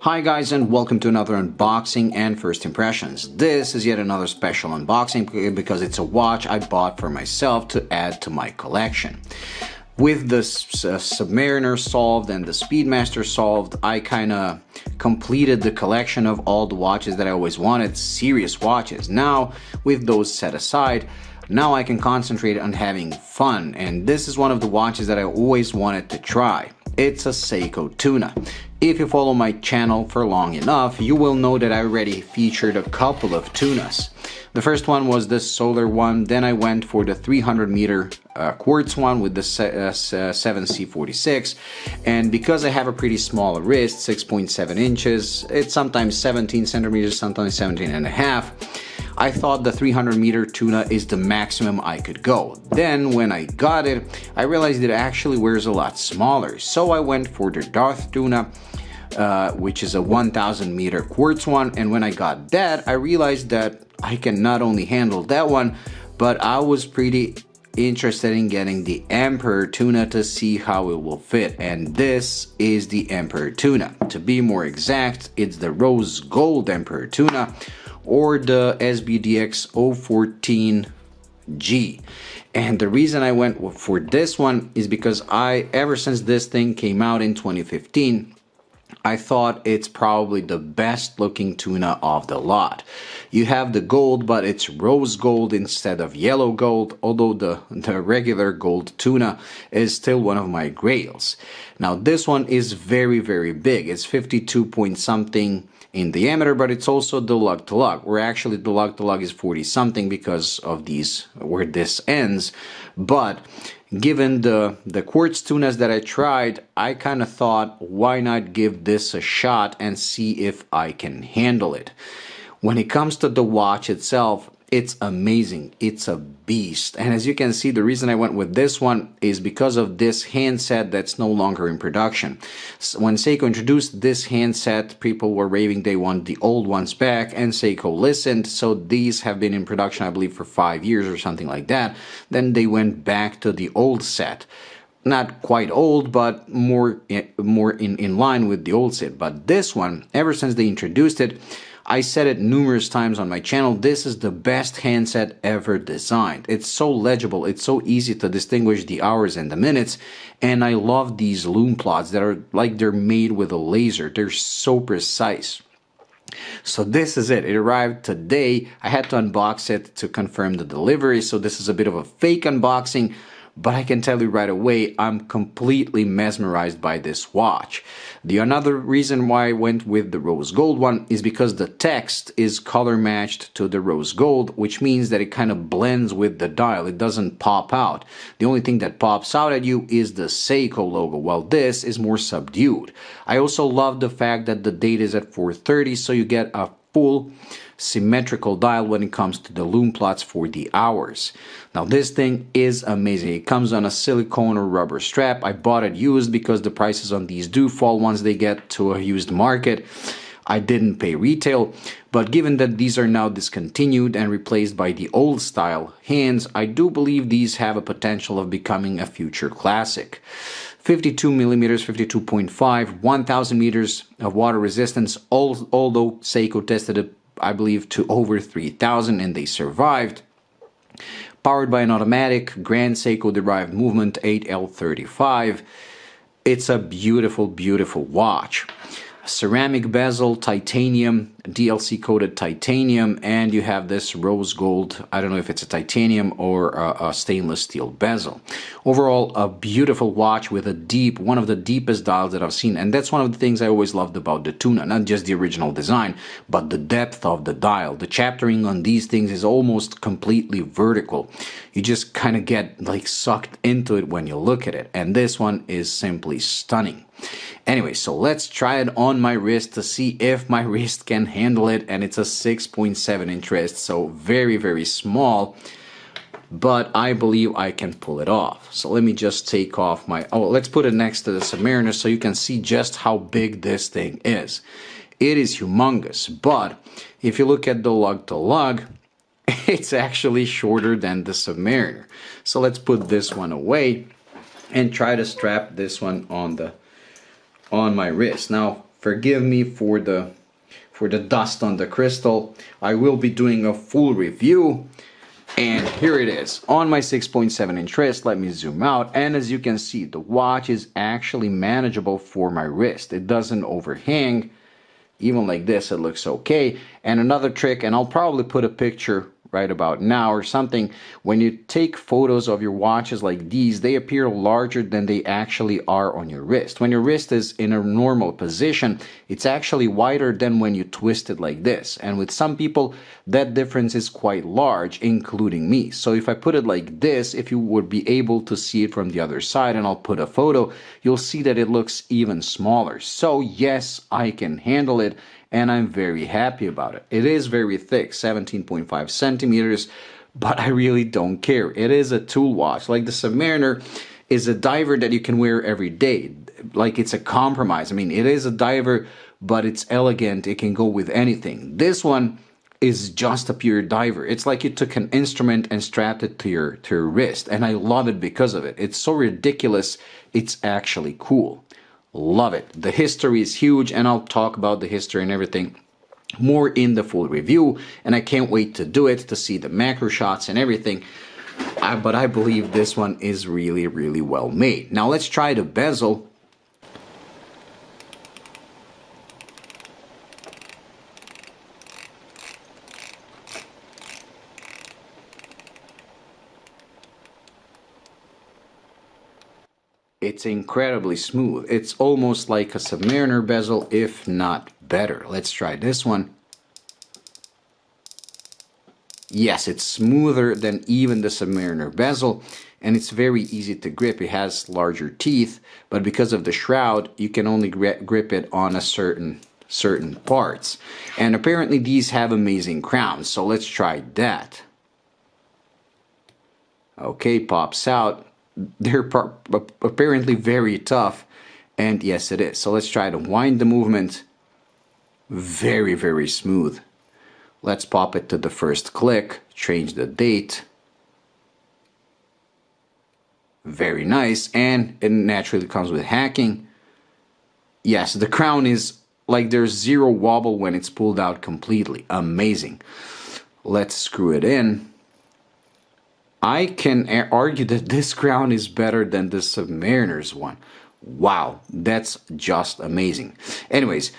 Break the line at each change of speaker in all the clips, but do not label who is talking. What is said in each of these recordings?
Hi guys, and welcome to another unboxing and first impressions. This is yet another special unboxing because it's a watch I bought for myself to add to my collection. With the Submariner solved and the Speedmaster solved, I kinda completed the collection of all the watches that I always wanted, serious watches. Now, with those set aside, now I can concentrate on having fun, and this is one of the watches that I always wanted to try. It's a Seiko Tuna. If you follow my channel for long enough, you will know that I already featured a couple of tunas. The first one was the Solar one, then I went for the 300 meter quartz one with the 7C46, and because I have a pretty small wrist, 6.7 inches, it's sometimes 17 centimeters, sometimes 17 and a half, I thought the 300 meter tuna is the maximum I could go. Then when I got it, I realized it actually wears a lot smaller. So I went for the Darth Tuna, which is a 1000 meter quartz one. And when I got that, I realized that I can not only handle that one, but I was pretty interested in getting the Emperor Tuna to see how it will fit. And this is the Emperor Tuna. To be more exact, it's the Rose Gold Emperor Tuna, or the SBDX 014G. And the reason I went for this one is because ever since this thing came out in 2015, I thought it's probably the best looking tuna of the lot. You have the gold, but it's rose gold instead of yellow gold, although the regular gold tuna is still one of my grails. Now this one is very, very big. It's 52 point something in diameter, but it's also the lug to lug, where actually the lug to lug is 40 something because of these, where this ends. But given the quartz tunas that I tried, I kind of thought, why not give this a shot and see if I can handle it. When it comes to the watch itself, it's amazing. It's a beast. And as you can see, the reason I went with this one is because of this handset that's no longer in production. When Seiko introduced this handset, people were raving they want the old ones back, and Seiko listened. So these have been in production, I believe, for 5 years or something like that. Then they went back to the old set. Not quite old, but more in line with the old set. But this one, ever since they introduced it, I said it numerous times on my channel, this is the best handset ever designed. It's so legible, it's so easy to distinguish the hours and the minutes, and I love these Lume plots that are like they're made with a laser. They're so precise. So this is it. It arrived today. I had to unbox it to confirm the delivery, so this is a bit of a fake unboxing, but I can tell you right away, I'm completely mesmerized by this watch. The another reason why I went with the rose gold one is because the text is color matched to the rose gold, which means that it kind of blends with the dial. It doesn't pop out. The only thing that pops out at you is the Seiko logo, while this is more subdued. I also love the fact that the date is at 4:30, so you get a full symmetrical dial when it comes to the Lume plots for the hours. Now this thing is amazing. It comes on a silicone or rubber strap. I bought it used because the prices on these do fall once they get to a used market. I didn't pay retail, but given that these are now discontinued and replaced by the old style hands, I do believe these have a potential of becoming a future classic. 52 millimeters, 52.5, 1000 meters of water resistance, although Seiko tested it, I believe, to over 3000 and they survived. Powered by an automatic Grand Seiko derived movement 8L35. It's a beautiful, beautiful watch. Ceramic bezel, titanium, DLC coated titanium, and you have this rose gold, I don't know if it's a titanium or a stainless steel bezel. Overall, a beautiful watch with one of the deepest dials that I've seen, and that's one of the things I always loved about the Tuna, not just the original design, but the depth of the dial. The chaptering on these things is almost completely vertical. You just kind of get like sucked into it when you look at it, and this one is simply stunning. Anyway, so let's try it on my wrist to see if my wrist can handle it, and it's a 6.7 inch wrist, so very, very small, but I believe I can pull it off. So let me just take off let's put it next to the Submariner so you can see just how big this thing is. It is humongous, but if you look at the lug to lug, it's actually shorter than the Submariner. So let's put this one away and try to strap this one on my wrist. Now, forgive me for the dust on the crystal. I will be doing a full review. And here it is on my 6.7 inch wrist. Let me zoom out, and as you can see, the watch is actually manageable for my wrist. It doesn't overhang. Even like this, it looks okay. And another trick, and I'll probably put a picture right about now or something, when you take photos of your watches like these, they appear larger than they actually are on your wrist. When your wrist is in a normal position, it's actually wider than when you twist it like this. And with some people, that difference is quite large, including me. So if I put it like this, if you would be able to see it from the other side, and I'll put a photo, you'll see that it looks even smaller. So yes, I can handle it, and I'm very happy about it. It is very thick, 17.5 centimeters, but I really don't care. It is a tool watch. Like the Submariner is a diver that you can wear every day. Like it's a compromise. I mean, it is a diver, but it's elegant. It can go with anything. This one is just a pure diver. It's like you took an instrument and strapped it to your wrist, and I love it because of it. It's so ridiculous, it's actually cool. Love it. The history is huge, and I'll talk about the history and everything more in the full review, and I can't wait to do it, to see the macro shots and everything. But I believe this one is really, really well made. Now let's try the bezel. It's incredibly smooth. It's almost like a Submariner bezel, if not better. Let's try this one. Yes, it's smoother than even the Submariner bezel, and it's very easy to grip. It has larger teeth, but because of the shroud, you can only grip it on a certain parts. And apparently these have amazing crowns, so let's try that. Okay, pops out. They're apparently very tough, and yes, it is. So let's try to wind the movement. Very, very smooth. Let's pop it to the first click, change the date. Very nice, and it naturally comes with hacking. Yes, the crown is like there's zero wobble when it's pulled out completely. Amazing. Let's screw it in. I can argue that this crown is better than the Submariner's one. Wow, that's just amazing. Anyways,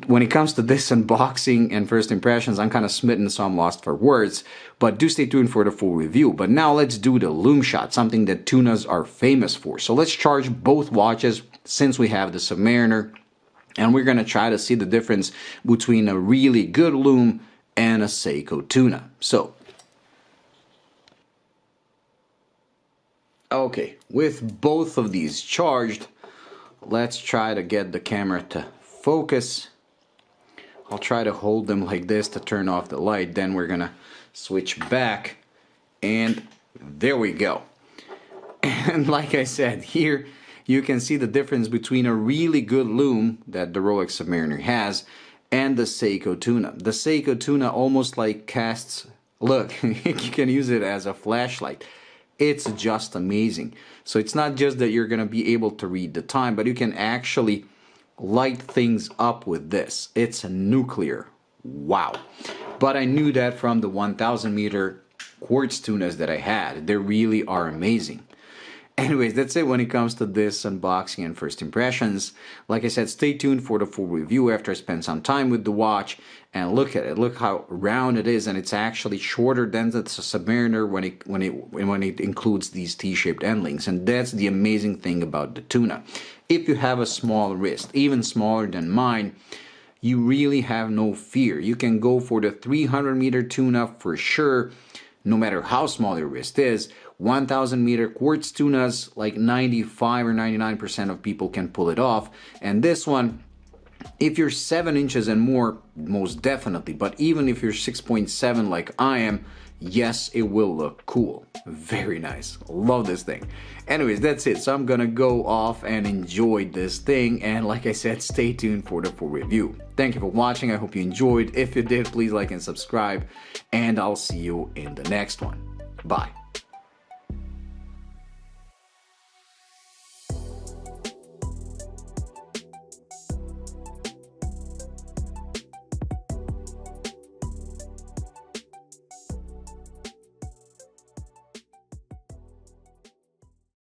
when it comes to this unboxing and first impressions, I'm kind of smitten, so I'm lost for words. But do stay tuned for the full review. But now let's do the Lume shot, something that tunas are famous for. So let's charge both watches since we have the Submariner. And we're going to try to see the difference between a really good Lume and a Seiko Tuna. So, okay, with both of these charged, let's try to get the camera to focus. I'll try to hold them like this to turn off the light, then we're gonna switch back, and there we go. And like I said, here you can see the difference between a really good Lume that the Rolex Submariner has and the Seiko Tuna. The Seiko Tuna almost like casts, look, you can use it as a flashlight. It's just amazing. So it's not just that you're going to be able to read the time, but you can actually light things up with this. It's a nuclear. Wow. But I knew that from the 1000 meter quartz tunas that I had. They really are amazing. Anyways, that's it when it comes to this unboxing and first impressions. Like I said, stay tuned for the full review after I spend some time with the watch. And look at it. Look how round it is, and it's actually shorter than the Submariner when it includes these T-shaped end links. And that's the amazing thing about the Tuna. If you have a small wrist, even smaller than mine, you really have no fear. You can go for the 300 meter Tuna for sure, no matter how small your wrist is. 1000 meter quartz tunas, like 95 or 99% of people can pull it off. And this one, if you're 7 inches and more, most definitely. But even if you're 6.7 like I am, yes, it will look cool. Very nice. Love this thing. Anyways, that's it. So I'm gonna go off and enjoy this thing. And like I said, stay tuned for the full review. Thank you for watching. I hope you enjoyed. If you did, please like and subscribe. And I'll see you in the next one. Bye.